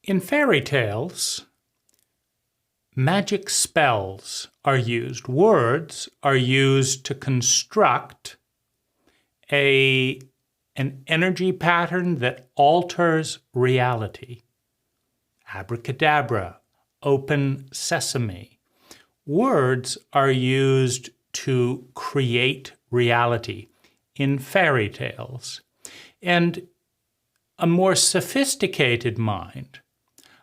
In fairy tales, magic spells are used. Words are used to construct an energy pattern that alters reality. Abracadabra, open sesame. Words are used to create reality in fairy tales. And a more sophisticated mind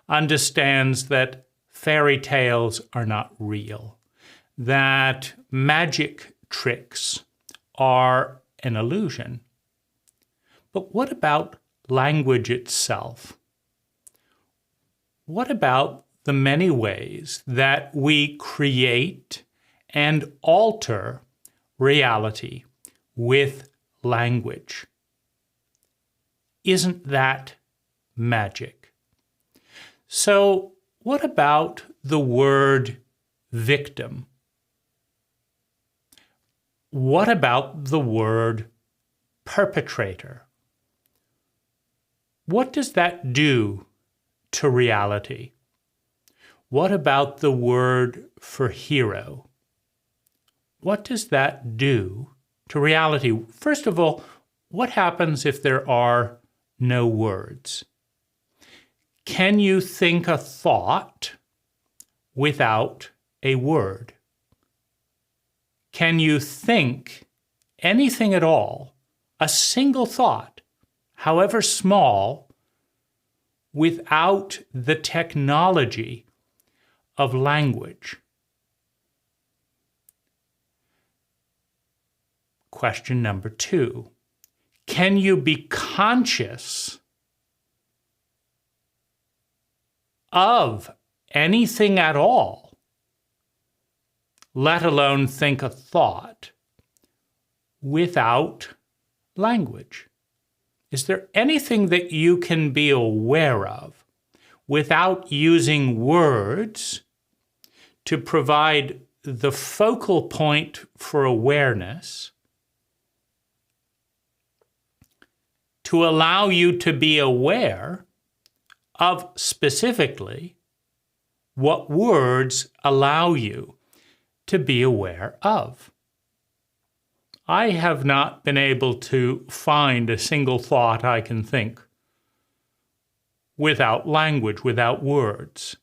understands that fairy tales are not real, that magic tricks are an illusion. But what about language itself? What about the many ways that we create and alter reality with language? Isn't that magic? So, what about the word victim? What about the word perpetrator? What does that do to reality? What about the word for hero? What does that do to reality? First of all, what happens if there are no words? Can you think a thought without a word? Can you think anything at all, a single thought, however small, without the technology of language? Question number 2. Can you be conscious of anything at all, let alone think a thought, without language? Is there anything that you can be aware of without using words to provide the focal point for awareness, to allow you to be aware of specifically what words allow you to be aware of? I have not been able to find a single thought I can think without language, without words.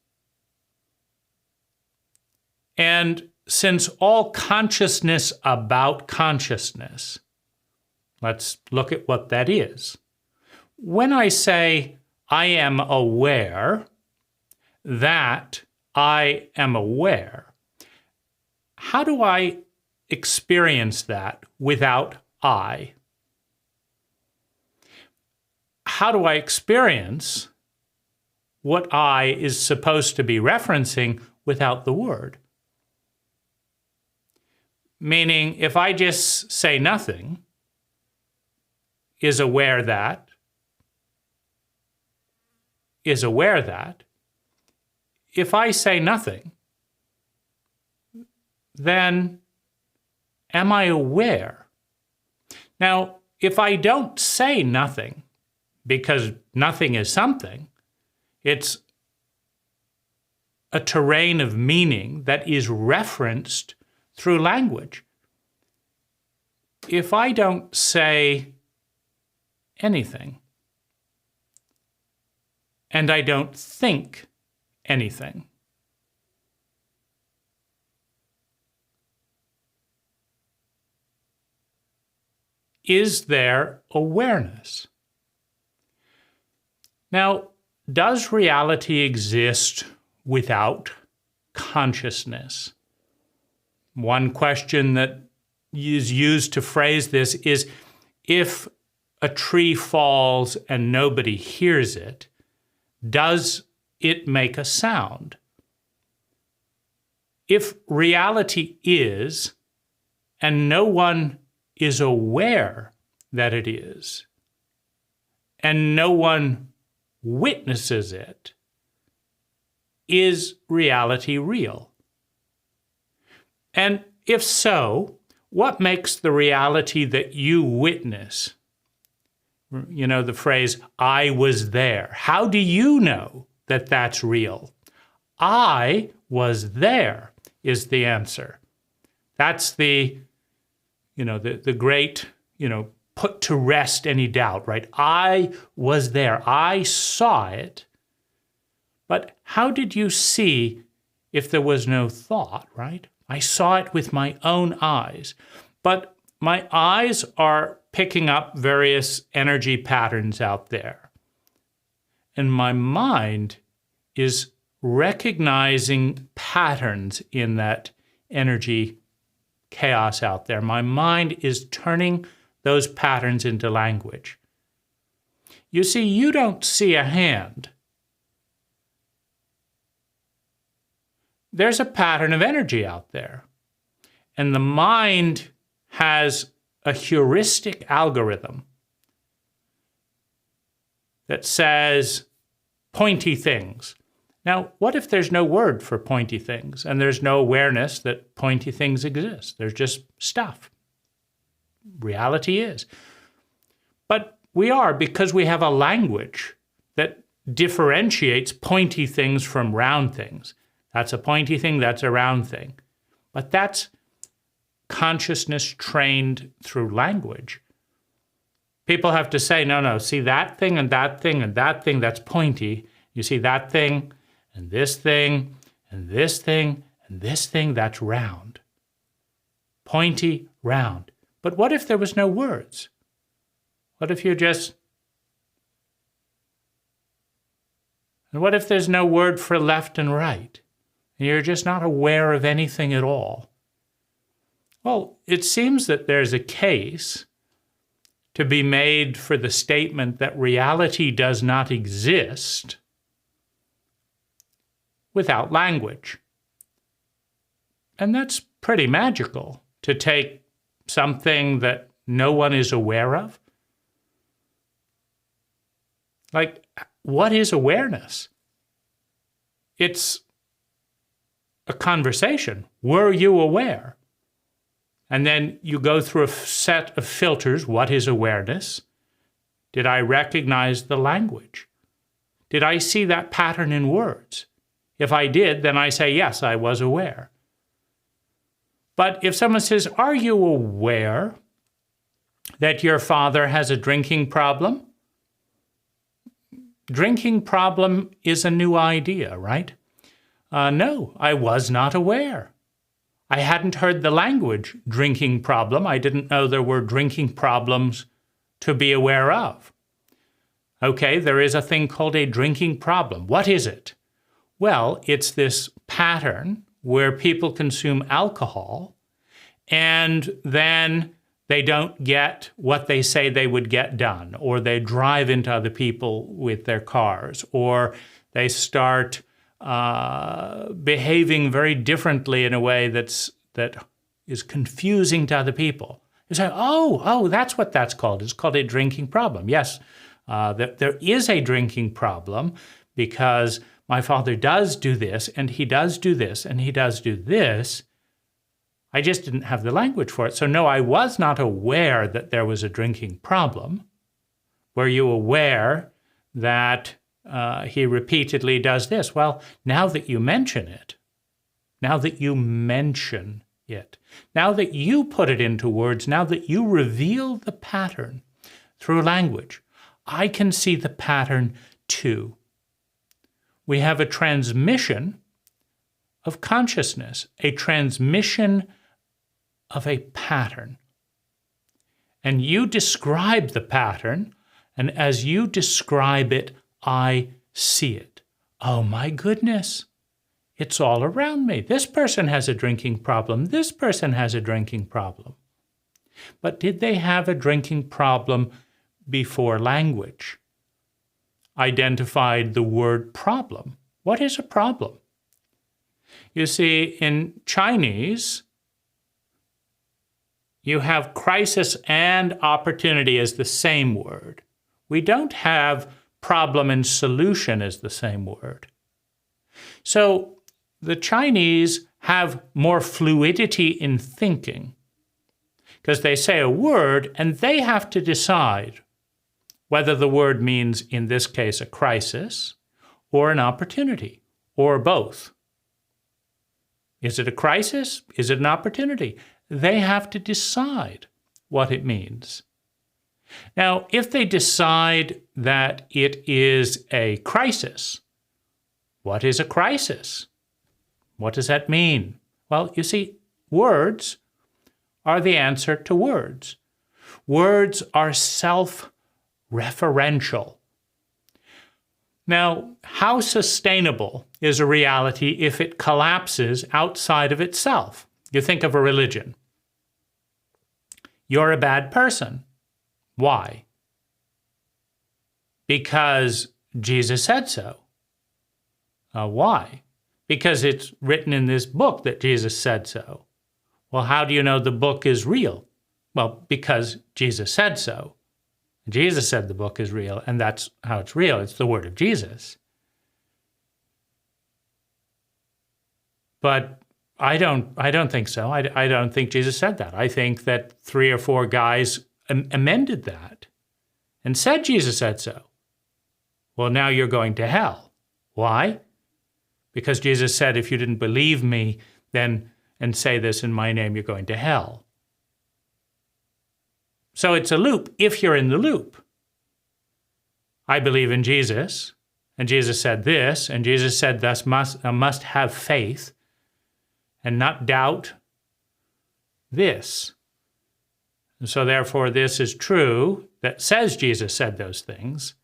And since all consciousness about consciousness, let's look at what that is. When I say I am aware that I am aware, how do I experience that without I? How do I experience what I is supposed to be referencing without the word? Meaning, if I just say nothing, is aware that, if I say nothing, then am I aware? Now, if I don't say nothing, because nothing is something, it's a terrain of meaning that is referenced through language. If I don't say anything, and I don't think anything, is there awareness? Now, does reality exist without consciousness? One question that is used to phrase this is, if a tree falls and nobody hears it, does it make a sound? If reality is, and no one is aware that it is, and no one witnesses it, is reality real? And if so, what makes the reality that you witness? You know the phrase, I was there. How do you know that that's real. I was there is the answer. That's the great, put to rest any doubt, right? I was there. I saw it. But how did you see if there was no thought, right? I saw it with my own eyes. But my eyes are picking up various energy patterns out there. And my mind is recognizing patterns in that energy chaos out there. My mind is turning those patterns into language. You see, you don't see a hand. There's a pattern of energy out there. And the mind has a heuristic algorithm that says pointy things. Now, what if there's no word for pointy things and there's no awareness that pointy things exist? There's just stuff. Reality is. But we are, because we have a language that differentiates pointy things from round things. That's a pointy thing, that's a round thing. But that's consciousness trained through language. People have to say, no, see that thing and that thing and that thing, that's pointy. You see that thing and this thing and this thing and this thing, that's round. Pointy, round. But what if there was no words? What if and what if there's no word for left and right? And you're just not aware of anything at all? Well, it seems that there's a case to be made for the statement that reality does not exist without language. And that's pretty magical, to take something that no one is aware of. Like, what is awareness? It's a conversation. Were you aware? And then you go through a set of filters. What is awareness? Did I recognize the language? Did I see that pattern in words? If I did, then I say, yes, I was aware. But if someone says, are you aware that your father has a drinking problem? Drinking problem is a new idea, right? No, I was not aware. I hadn't heard the language drinking problem. I didn't know there were drinking problems to be aware of. Okay, there is a thing called a drinking problem. What is it? Well, it's this pattern where people consume alcohol and then they don't get what they say they would get done, or they drive into other people with their cars, or they start behaving very differently in a way that is confusing to other people. You say, oh, that's what that's called. It's called a drinking problem. Yes, there is a drinking problem because my father does do this, and he does do this, and he does do this. I just didn't have the language for it. So no, I was not aware that there was a drinking problem. Were you aware that he repeatedly does this? Well, now that you mention it, now that you put it into words, now that you reveal the pattern through language, I can see the pattern too. We have a transmission of consciousness, a transmission of a pattern. And you describe the pattern, and as you describe it, I see it. Oh my goodness, it's all around me. This person has a drinking problem. This person has a drinking problem. But did they have a drinking problem before language identified the word problem? What is a problem? You see, in Chinese, you have crisis and opportunity as the same word. We don't have problem and solution as the same word. So the Chinese have more fluidity in thinking because they say a word and they have to decide whether the word means, in this case, a crisis, or an opportunity, or both? Is it a crisis? Is it an opportunity? They have to decide what it means. Now, if they decide that it is a crisis, what is a crisis? What does that mean? Well, you see, words are the answer to words. Words are self-referential. Now, how sustainable is a reality if it collapses outside of itself? You think of a religion. You're a bad person. Why? Because Jesus said so. Why? Because it's written in this book that Jesus said so. Well, how do you know the book is real? Well, because Jesus said so. Jesus said the book is real, and that's how it's real. It's the word of Jesus. But I don't think so. I don't think Jesus said that. I think that 3 or 4 guys amended that and said Jesus said so. Well, now you're going to hell. Why? Because Jesus said, if you didn't believe me, then and say this in my name, you're going to hell. So it's a loop if you're in the loop. I believe in Jesus, and Jesus said this, and Jesus said thus must have faith and not doubt this. And so therefore this is true that says Jesus said those things.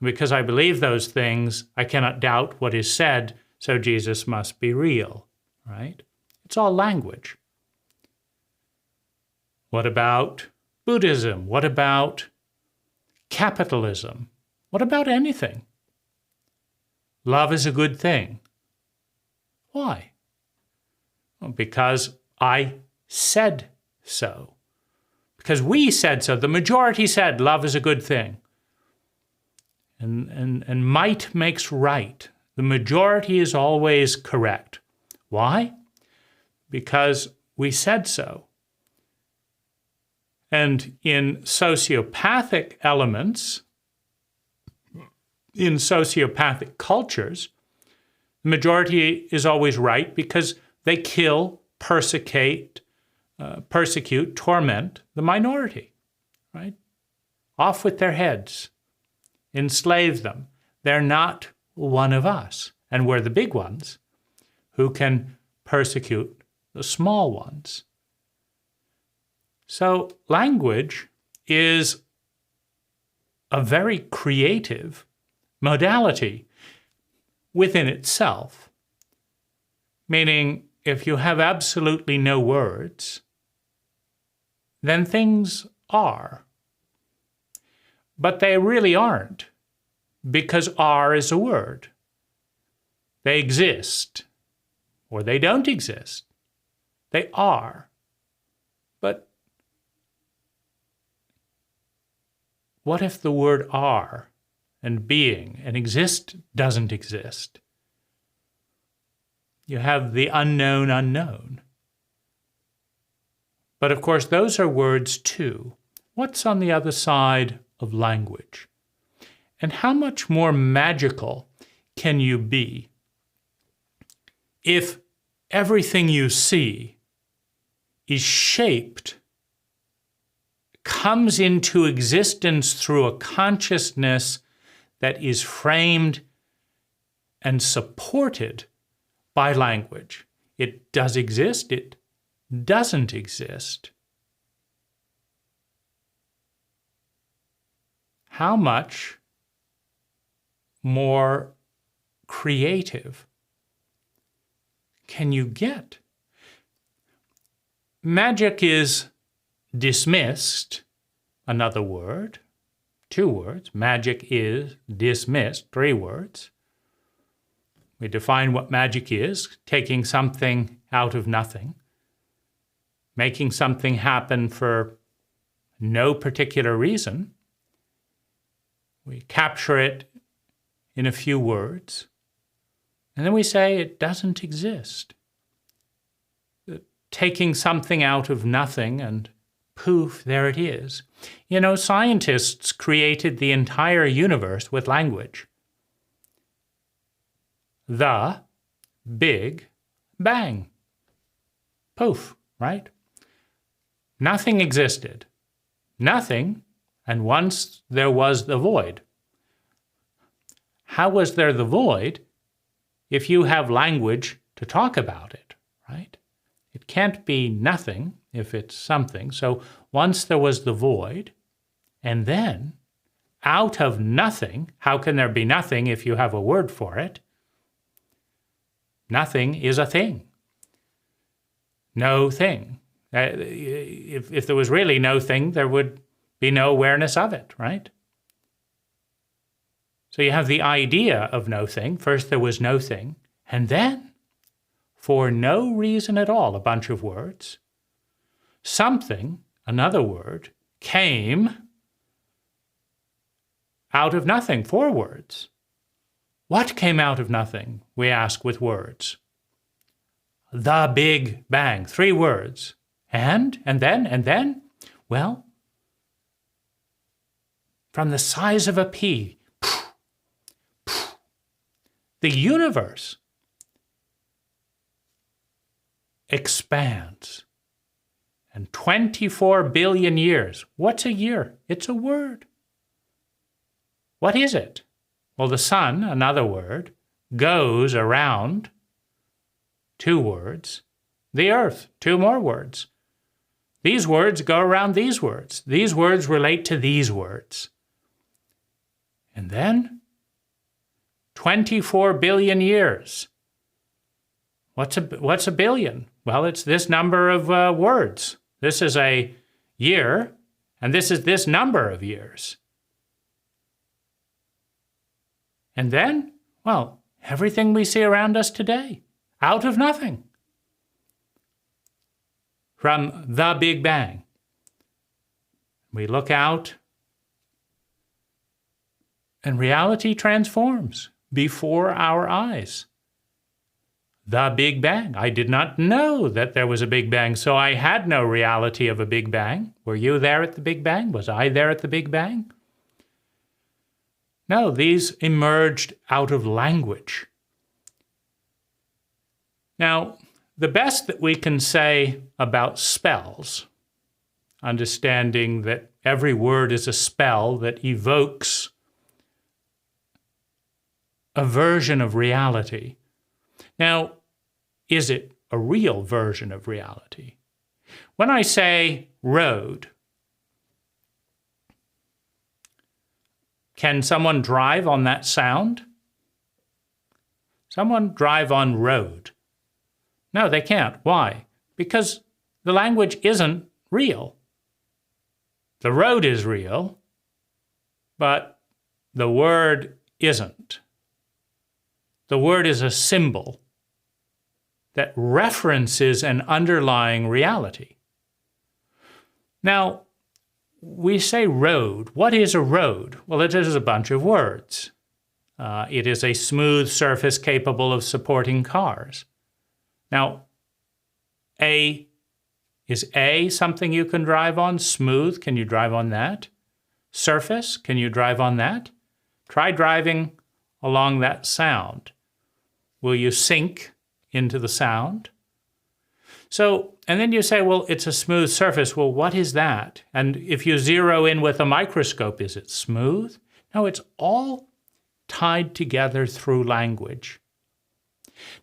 Because I believe those things, I cannot doubt what is said, so Jesus must be real, right? It's all language. What about Buddhism? What about capitalism? What about anything? Love is a good thing. Why? Well, because I said so. Because we said so. The majority said love is a good thing. And might makes right. The majority is always correct. Why? Because we said so. And in sociopathic elements, in sociopathic cultures, the majority is always right because they kill, persecute, torment the minority, right? Off with their heads. Enslave them. They're not one of us. And we're the big ones who can persecute the small ones. So language is a very creative modality within itself. Meaning, if you have absolutely no words, then things are. But they really aren't, because are is a word. They exist, or they don't exist. They are. But what if the word are and being and exist doesn't exist? You have the unknown unknown. But of course, those are words too. What's on the other side of language? And how much more magical can you be if everything you see is shaped, comes into existence through a consciousness that is framed and supported by language? It does exist, it doesn't exist. How much more creative can you get? Magic is dismissed, another word, 2 words. Magic is dismissed, 3 words. We define what magic is, taking something out of nothing, making something happen for no particular reason. We capture it in a few words, and then we say it doesn't exist. Taking something out of nothing and poof, there it is. You know, scientists created the entire universe with language. the Big Bang. Poof, right? Nothing existed. Nothing, and once there was the void. How was there the void if you have language to talk about it, right? It can't be nothing if it's something. So once there was the void, and then out of nothing, how can there be nothing if you have a word for it? Nothing is a thing. No thing. If there was really no thing, there would be no awareness of it, right? So you have the idea of no thing. First there was no thing, and then, for no reason at all, a bunch of words, something, another word, came out of nothing, 4 words. What came out of nothing, we ask with words? The Big Bang, 3 words. And then? Well, from the size of a pea, the universe expands. And 24 billion years. What's a year? It's a word. What is it? Well, the sun, another word, goes around, 2 words. The earth, 2 more words. These words go around these words. These words relate to these words. And then 24 billion years. What's a billion? Well, it's this number of words. This is a year, and this is this number of years. And then, well, everything we see around us today, out of nothing. From the Big Bang. We look out, and reality transforms before our eyes. The Big Bang. I did not know that there was a Big Bang, so I had no reality of a Big Bang. Were you there at the Big Bang? Was I there at the Big Bang? No, these emerged out of language. Now, the best that we can say about spells, understanding that every word is a spell that evokes a version of reality. Now, is it a real version of reality? When I say road, can someone drive on that sound? Someone drive on road. No, they can't. Why? Because the language isn't real. The road is real, but the word isn't. The word is a symbol that references an underlying reality. Now, we say road. What is a road? Well, it is a bunch of words. It is a smooth surface capable of supporting cars. Now, is A something you can drive on? Smooth, can you drive on that? Surface, can you drive on that? Try driving along that sound. Will you sink into the sound? So, and then you say, well, it's a smooth surface. Well, what is that? And if you zero in with a microscope, is it smooth? No, it's all tied together through language.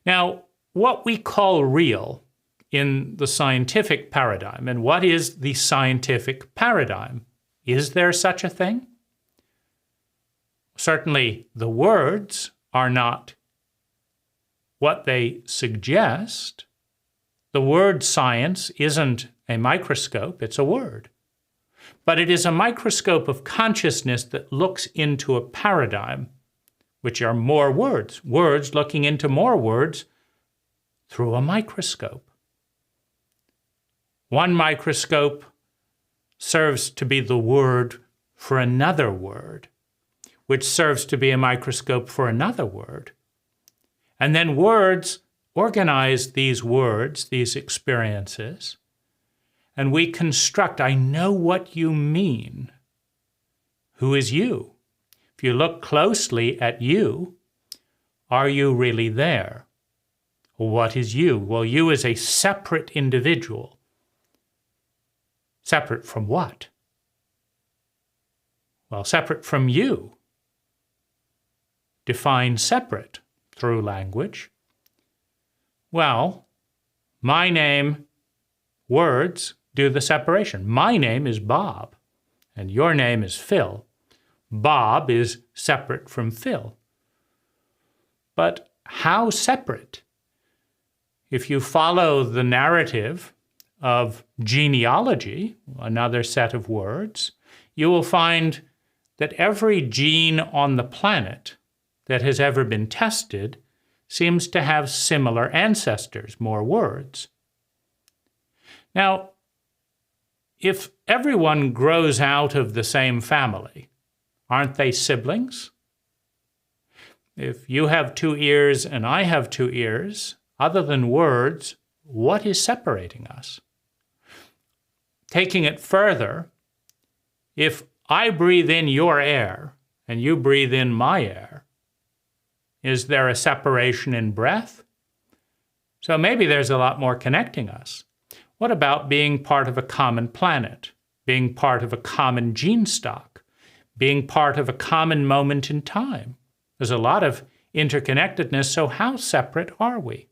Now, what we call real in the scientific paradigm, and what is the scientific paradigm? Is there such a thing? Certainly, the words are not what they suggest. The word science isn't a microscope, it's a word. But it is a microscope of consciousness that looks into a paradigm, which are more words, words looking into more words through a microscope. One microscope serves to be the word for another word, which serves to be a microscope for another word. And then words organize these words, these experiences, and we construct, I know what you mean. Who is you? If you look closely at you, Are you really there? What is you? Well, you is a separate individual. Separate from what? Well, separate from you. Define separate through language. Well, my name, words do the separation. My name is Bob, and your name is Phil. Bob is separate from Phil. But how separate? If you follow the narrative of genealogy, another set of words, you will find that every gene on the planet that has ever been tested seems to have similar ancestors, more words. Now, if everyone grows out of the same family, aren't they siblings? If you have 2 ears and I have 2 ears, other than words, what is separating us? Taking it further, if I breathe in your air and you breathe in my air, is there a separation in breath? So maybe there's a lot more connecting us. What about being part of a common planet, being part of a common gene stock, being part of a common moment in time? There's a lot of interconnectedness, so how separate are we?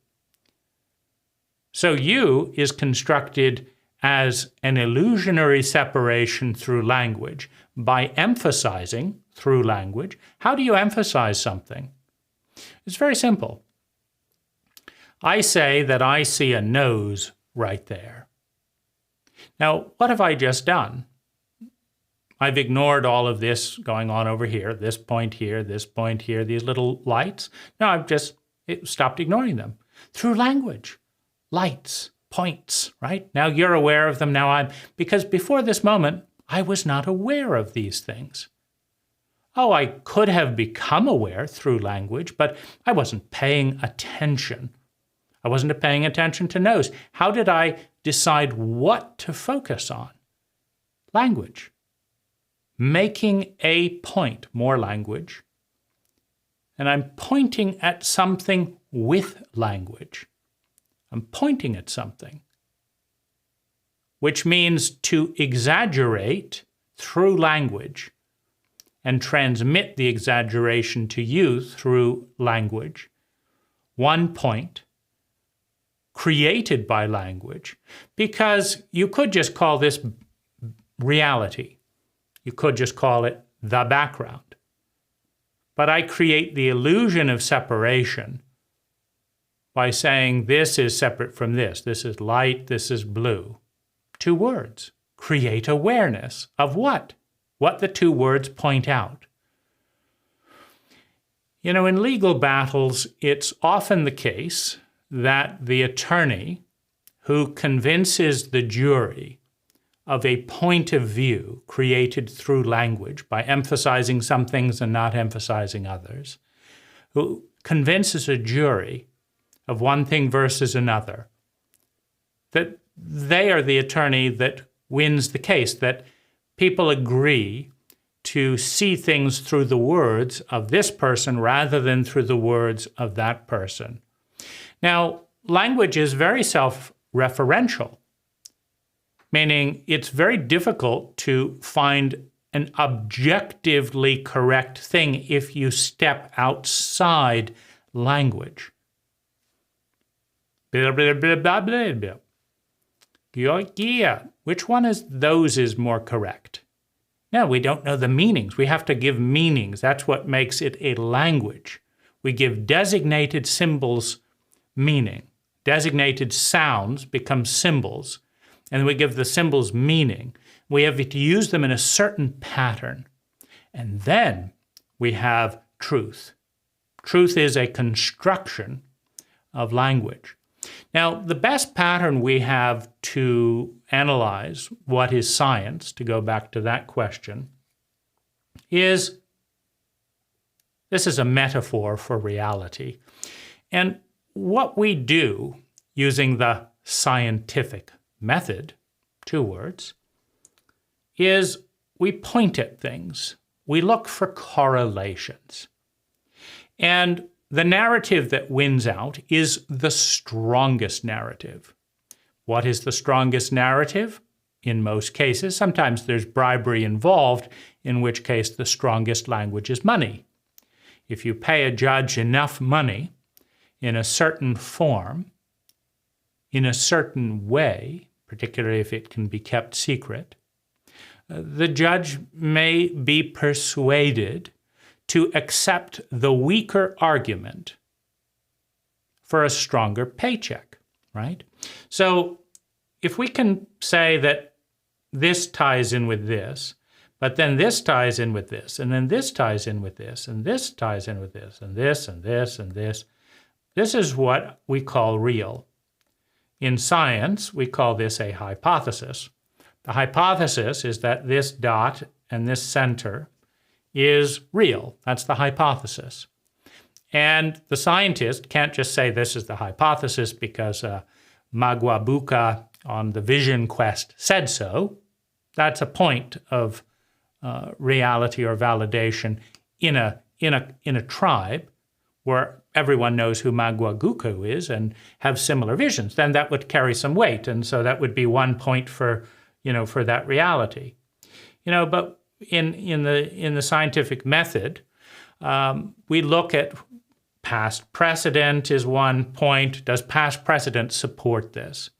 So you is constructed as an illusionary separation through language by emphasizing through language. How do you emphasize something? It's very simple. I say that I see a nose right there. Now, what have I just done? I've ignored all of this going on over here, this point here, these little lights. No, I've just stopped ignoring them. Through language, lights, points, right? Now you're aware of them, because before this moment, I was not aware of these things. Oh, I could have become aware through language, but I wasn't paying attention. I wasn't paying attention to nose. How did I decide what to focus on? Language. Making a point, more language. And I'm pointing at something with language. I'm pointing at something, which means to exaggerate through language and transmit the exaggeration to you through language. One point created by language, because you could just call this reality. You could just call it the background. But I create the illusion of separation by saying this is separate from this. This is light, this is blue. 2 words. Create awareness of what? What the 2 words point out. You know, in legal battles, it's often the case that the attorney who convinces the jury of a point of view created through language by emphasizing some things and not emphasizing others, who convinces a jury of one thing versus another, that they are the attorney that wins the case, that people agree to see things through the words of this person rather than through the words of that person. Now, language is very self-referential, meaning it's very difficult to find an objectively correct thing if you step outside language. Blah, blah, blah, blah, blah, blah. Yeah, which one is those is more correct? No, we don't know the meanings. We have to give meanings. That's what makes it a language. We give designated symbols meaning. Designated sounds become symbols, and we give the symbols meaning. We have to use them in a certain pattern. And then we have truth. Truth is a construction of language. Now, the best pattern we have to analyze what is science, to go back to that question, is this is a metaphor for reality. And what we do using the scientific method, 2 words, is we point at things. We look for correlations. And the narrative that wins out is the strongest narrative. What is the strongest narrative? In most cases, sometimes there's bribery involved, in which case the strongest language is money. If you pay a judge enough money in a certain form, in a certain way, particularly if it can be kept secret, the judge may be persuaded to accept the weaker argument for a stronger paycheck, right? So if we can say that this ties in with this, but then this ties in with this, and then this ties in with this, and this ties in with this, and this, and this, and this, this is what we call real. In science, we call this a hypothesis. The hypothesis is that this dot and this center is real. That's the hypothesis. And the scientist can't just say this is the hypothesis because Magwabuka on the Vision Quest said so. That's a point of reality or validation in a tribe where everyone knows who Magwaguku is and have similar visions. Then that would carry some weight, and so that would be one point for that reality. But in the scientific method, we look at past precedent is one point. Does past precedent support this?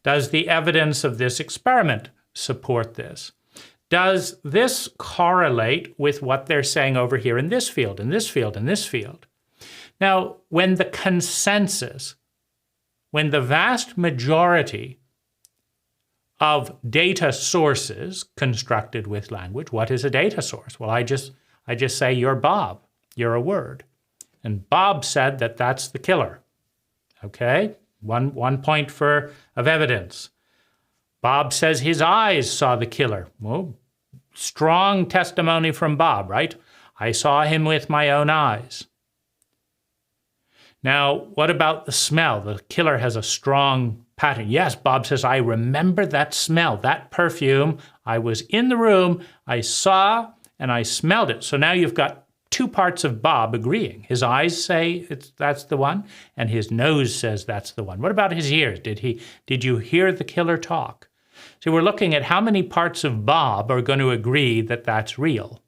Does the evidence of this experiment support this? Does this correlate with what they're saying over here in this field, in this field, in this field? Now, when the consensus, when the vast majority of data sources constructed with language, what is a data source? Well, I just say you're Bob, you're a word. And Bob said that that's the killer. Okay? One point of evidence. Bob says his eyes saw the killer. Well, strong testimony from Bob, right? I saw him with my own eyes. Now, what about the smell? The killer has a strong pattern. Yes, Bob says, I remember that smell, that perfume. I was in the room, I saw, and I smelled it. So now you've got two parts of Bob agreeing. His eyes say that's the one, and his nose says that's the one. What about his ears? Did you hear the killer talk? So we're looking at how many parts of Bob are going to agree that that's real.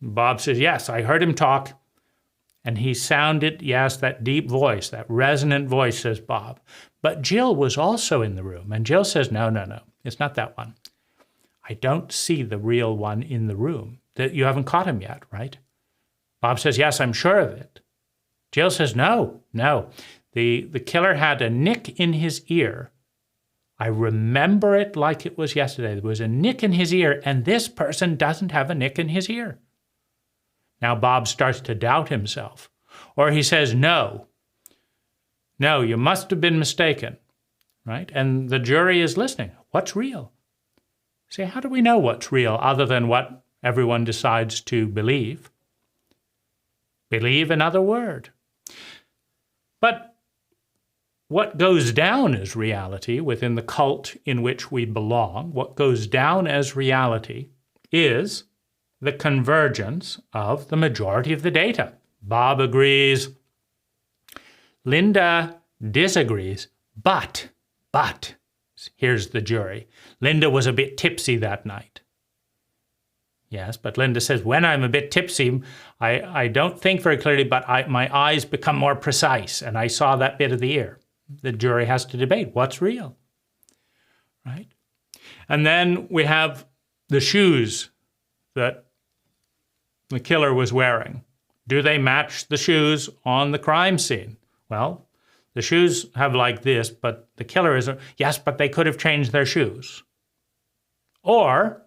Bob says, yes, I heard him talk. And he sounded, yes, that deep voice, that resonant voice, says Bob. But Jill was also in the room. And Jill says, no, it's not that one. I don't see the real one in the room. That you haven't caught him yet, right? Bob says, yes, I'm sure of it. Jill says, no. The killer had a nick in his ear. I remember it like it was yesterday. There was a nick in his ear, and this person doesn't have a nick in his ear. Now Bob starts to doubt himself. Or he says, no, you must have been mistaken, right? And the jury is listening. What's real? See, how do we know what's real other than what everyone decides to believe? Believe another word. But what goes down as reality within the cult in which we belong, what goes down as reality is the convergence of the majority of the data. Bob agrees. Linda disagrees, but, here's the jury. Linda was a bit tipsy that night. Yes, but Linda says, when I'm a bit tipsy, I don't think very clearly, but my eyes become more precise, and I saw that bit of the ear. The jury has to debate what's real, right? And then we have the shoes that the killer was wearing. Do they match the shoes on the crime scene? Well, the shoes have like this, but the killer isn't. Yes, but they could have changed their shoes. Or,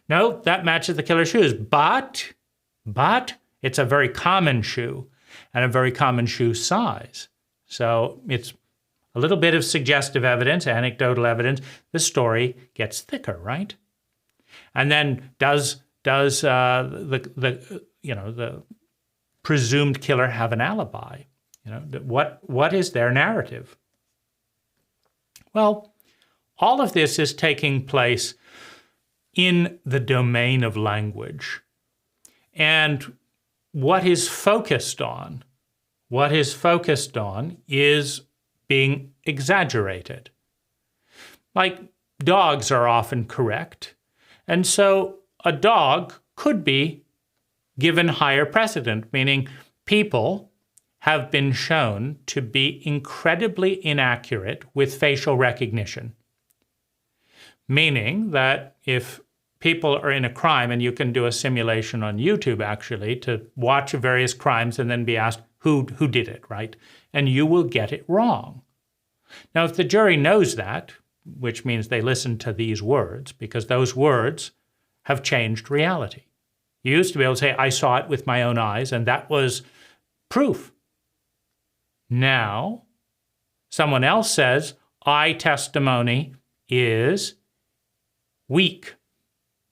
no, that matches the killer's shoes, but it's a very common shoe and a very common shoe size. So it's a little bit of suggestive evidence, anecdotal evidence. The story gets thicker, right? And then does the presumed killer have an alibi? What is their narrative? Well, all of this is taking place in the domain of language. And what is focused on is being exaggerated. Like dogs are often correct. And so a dog could be given higher precedent, meaning people have been shown to be incredibly inaccurate with facial recognition. Meaning that if people are in a crime, and you can do a simulation on YouTube actually to watch various crimes and then be asked who did it, right? And you will get it wrong. Now, if the jury knows that, which means they listen to these words, because those words have changed reality. You used to be able to say, I saw it with my own eyes, and that was proof. Now, someone else says, eye testimony is weak.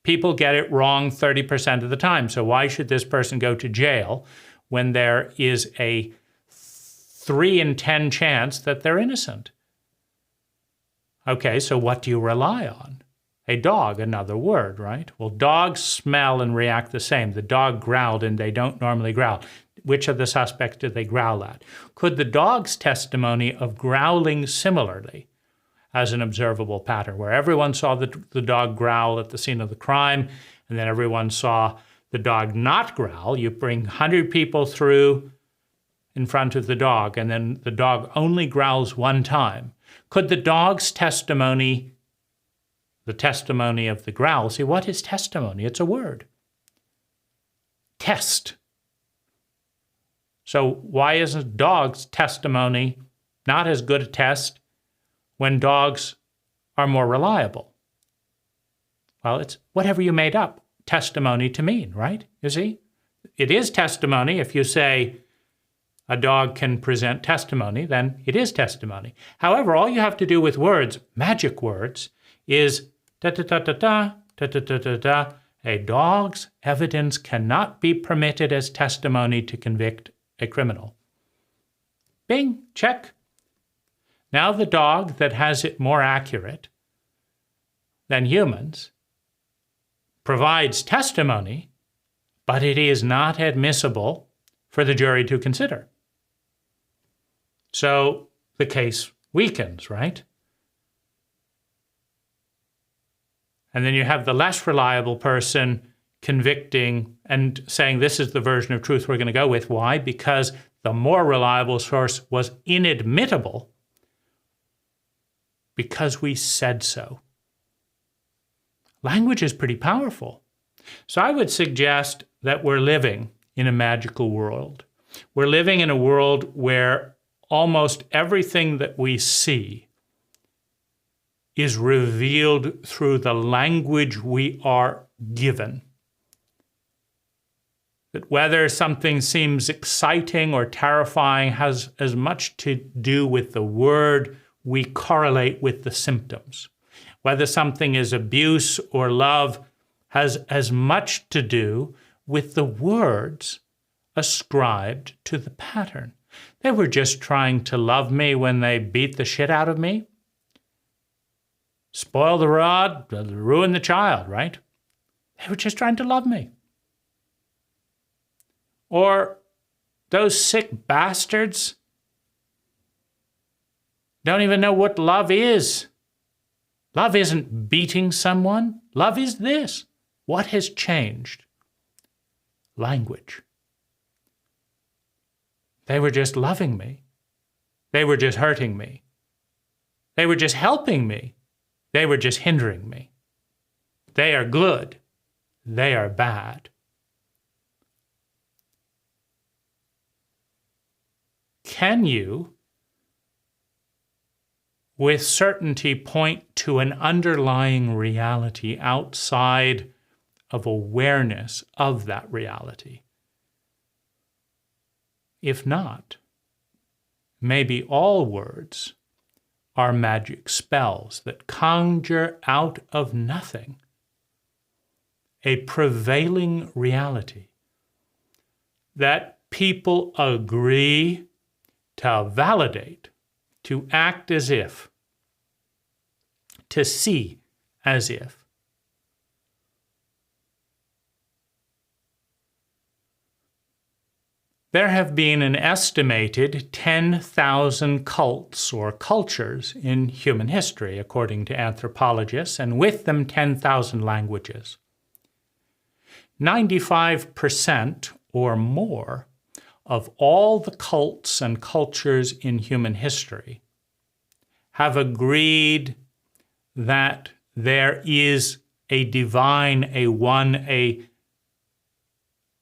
People get it wrong 30% of the time. So why should this person go to jail when there is a 3 in 10 chance that they're innocent? Okay, so what do you rely on? A dog, another word, right? Well, dogs smell and react the same. The dog growled and they don't normally growl. Which of the suspects did they growl at? Could the dog's testimony of growling similarly as an observable pattern, where everyone saw the dog growl at the scene of the crime, and then everyone saw the dog not growl? You bring 100 people through in front of the dog, and then the dog only growls one time. Could the dog's testimony, the testimony of the growl, see, what is testimony? It's a word. Test. So why isn't dog's testimony not as good a test when dogs are more reliable? Well, it's whatever you made up testimony to mean, right? You see? It is testimony. If you say a dog can present testimony, then it is testimony. However, all you have to do with words, magic words, is da-da-da-da-da, da-da-da-da-da. A dog's evidence cannot be permitted as testimony to convict a criminal. Bing, check. Now the dog that has it more accurate than humans provides testimony, but it is not admissible for the jury to consider. So the case weakens, right? And then you have the less reliable person convicting and saying this is the version of truth we're going to go with. Why? Because the more reliable source was inadmissible because we said so. Language is pretty powerful. So I would suggest that we're living in a magical world. We're living in a world where almost everything that we see is revealed through the language we are given. That whether something seems exciting or terrifying has as much to do with the word we correlate with the symptoms. Whether something is abuse or love has as much to do with the words ascribed to the pattern. They were just trying to love me when they beat the shit out of me. Spoil the rod, ruin the child, right? They were just trying to love me. Or those sick bastards don't even know what love is. Love isn't beating someone. Love is this. What has changed? Language. They were just loving me. They were just hurting me. They were just helping me. They were just hindering me. They are good. They are bad. Can you, with certainty, point to an underlying reality outside of awareness of that reality? If not, maybe all words are magic spells that conjure out of nothing a prevailing reality that people agree to validate, to act as if, to see as if. There have been an estimated 10,000 cults or cultures in human history, according to anthropologists, and with them 10,000 languages. 95% or more of all the cults and cultures in human history have agreed that there is a divine,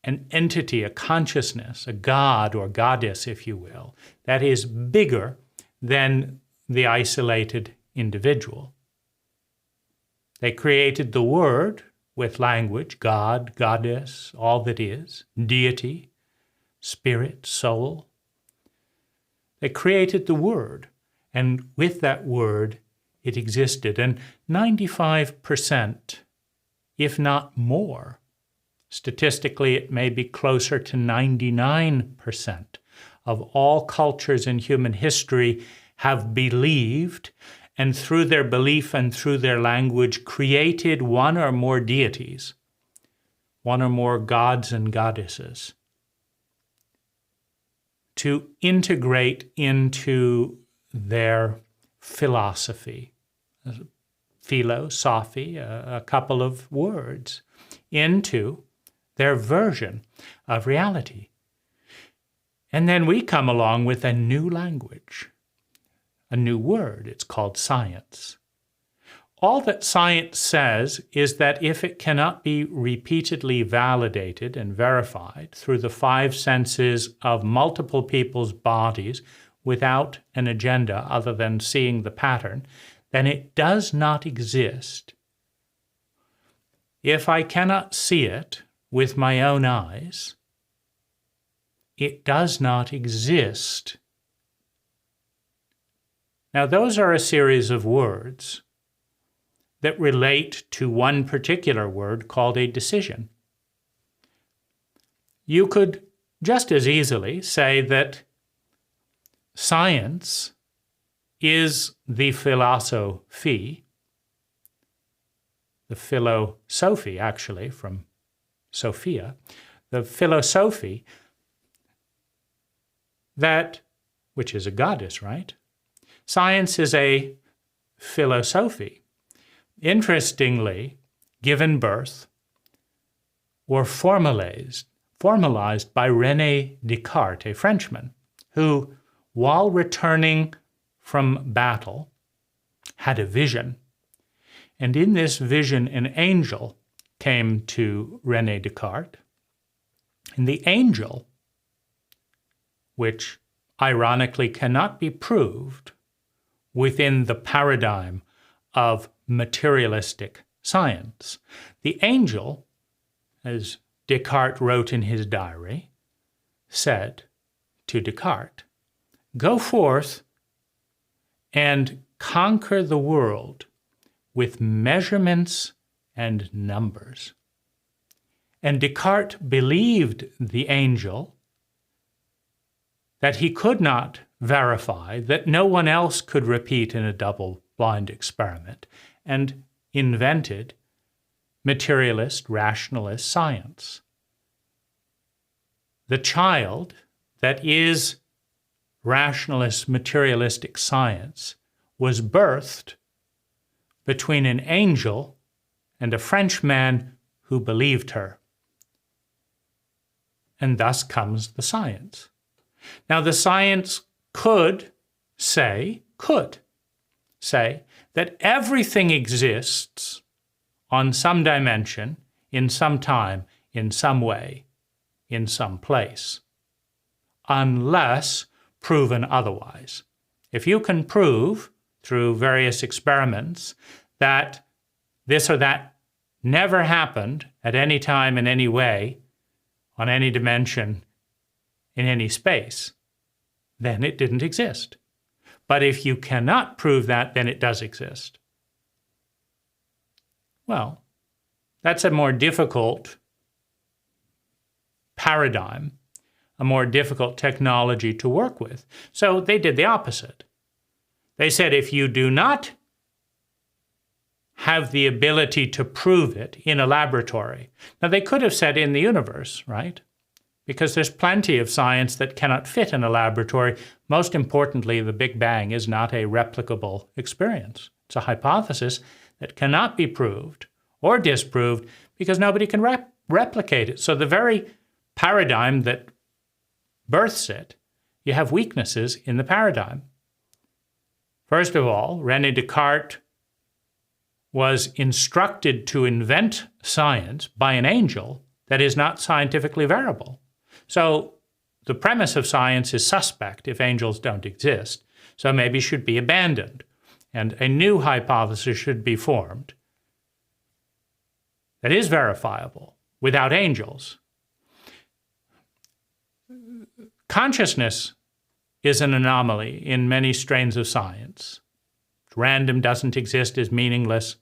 an entity, a consciousness, a god or goddess, if you will, that is bigger than the isolated individual. They created the word with language, God, goddess, all that is, deity, spirit, soul. They created the word, and with that word, it existed. And 95%, if not more, statistically it may be closer to 99% of all cultures in human history have believed, and through their belief and through their language created one or more deities, one or more gods and goddesses, to integrate into their philosophy, philosophy, a couple of words, into their version of reality. And then we come along with a new language, a new word. It's called science. All that science says is that if it cannot be repeatedly validated and verified through the five senses of multiple people's bodies without an agenda other than seeing the pattern, then it does not exist. If I cannot see it with my own eyes, it does not exist. Now, those are a series of words that relate to one particular word called a decision. You could just as easily say that science is the philosophy, the philosophy, actually, from Sophia, the philosophy that, which is a goddess, right? Science is a philosophy, interestingly given birth or formalized by René Descartes, a Frenchman, who, while returning from battle, had a vision. And in this vision, an angel came to René Descartes. And the angel, which ironically cannot be proved within the paradigm of materialistic science, the angel, as Descartes wrote in his diary, said to Descartes, "Go forth and conquer the world with measurements and numbers." And Descartes believed the angel, that he could not verify, that no one else could repeat in a double-blind experiment, and invented materialist, rationalist science. The child that is rationalist, materialistic science was birthed between an angel and a Frenchman who believed her. And thus comes the science. Now, the science could say that everything exists on some dimension, in some time, in some way, in some place, unless proven otherwise. If you can prove through various experiments that this or that never happened at any time in any way, on any dimension, in any space, then it didn't exist. But if you cannot prove that, then it does exist. Well, that's a more difficult paradigm, a more difficult technology to work with. So they did the opposite. They said, if you do not have the ability to prove it in a laboratory. Now, they could have said in the universe, right? because there's plenty of science that cannot fit in a laboratory. Most importantly, the Big Bang is not a replicable experience. It's a hypothesis that cannot be proved or disproved because nobody can replicate it. So the very paradigm that births it, you have weaknesses in the paradigm. First of all, René Descartes was instructed to invent science by an angel that is not scientifically verifiable. So the premise of science is suspect if angels don't exist, so maybe should be abandoned, and a new hypothesis should be formed that is verifiable without angels. Consciousness is an anomaly in many strains of science. It's random, doesn't exist, is meaningless.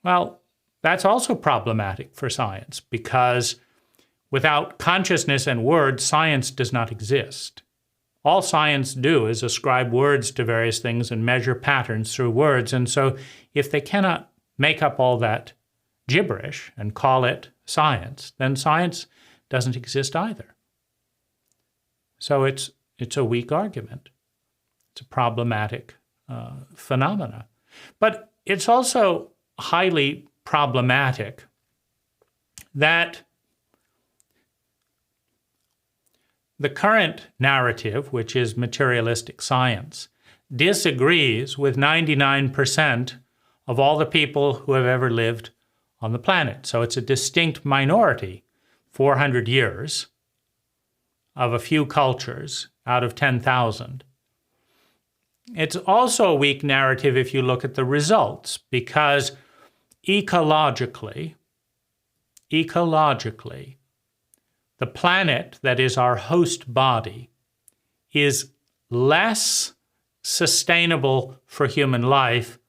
Well, that's also problematic for science because without consciousness and words, science does not exist. All science do is ascribe words to various things and measure patterns through words. And so if they cannot make up all that gibberish and call it science, then science doesn't exist either. So it's a weak argument. It's a problematic phenomena. But it's also highly problematic that the current narrative, which is materialistic science, disagrees with 99% of all the people who have ever lived on the planet. So it's a distinct minority, 400 years of a few cultures out of 10,000. It's also a weak narrative if you look at the results, because ecologically, the planet that is our host body is less sustainable for human life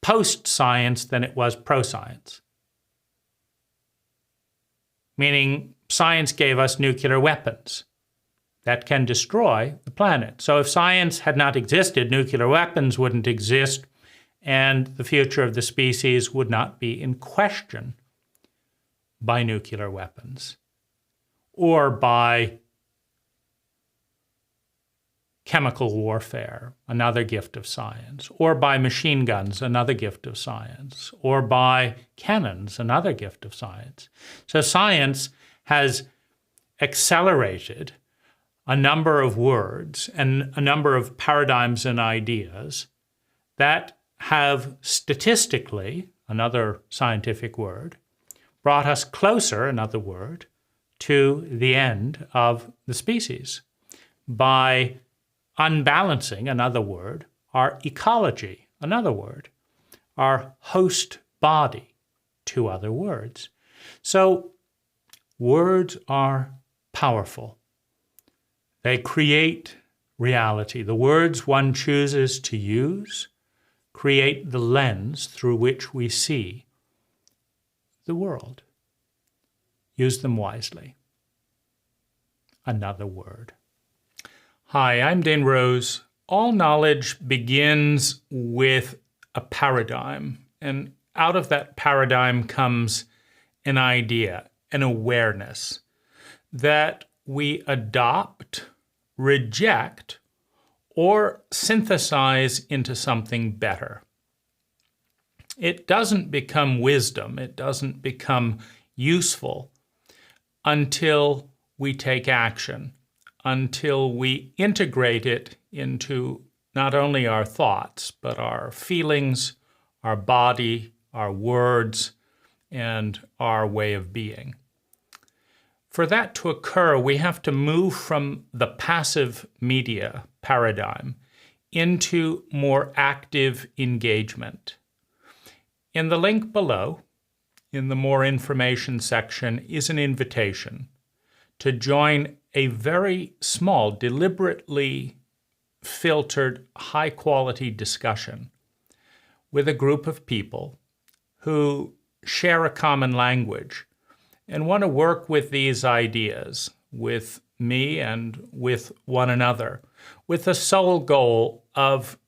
post-science than it was pro-science. Meaning science gave us nuclear weapons that can destroy the planet. So if science had not existed, nuclear weapons wouldn't exist, and the future of the species would not be in question by nuclear weapons or by chemical warfare, another gift of science, or by machine guns, another gift of science, or by cannons, another gift of science. So science has accelerated a number of words and a number of paradigms and ideas that have statistically, another scientific word, brought us closer, another word, to the end of the species by unbalancing, another word, our ecology, another word, our host body, two other words. So words are powerful. They create reality. The words one chooses to use create the lens through which we see the world. Use them wisely. Another word. Hi, I'm Dane Rose. All knowledge begins with a paradigm, and out of that paradigm comes an idea, an awareness that we adopt, reject, or synthesize into something better. It doesn't become wisdom, it doesn't become useful until we take action, until we integrate it into not only our thoughts, but our feelings, our body, our words, and our way of being. For that to occur, we have to move from the passive media paradigm into more active engagement. In the link below, in the More Information section, is an invitation to join a very small, deliberately filtered, high-quality discussion with a group of people who share a common language and want to work with these ideas, with me and with one another, with the sole goal of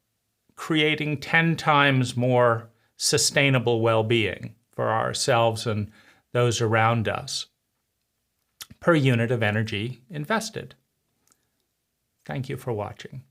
creating 10 times more sustainable well-being for ourselves and those around us. per unit of energy invested. Thank you for watching.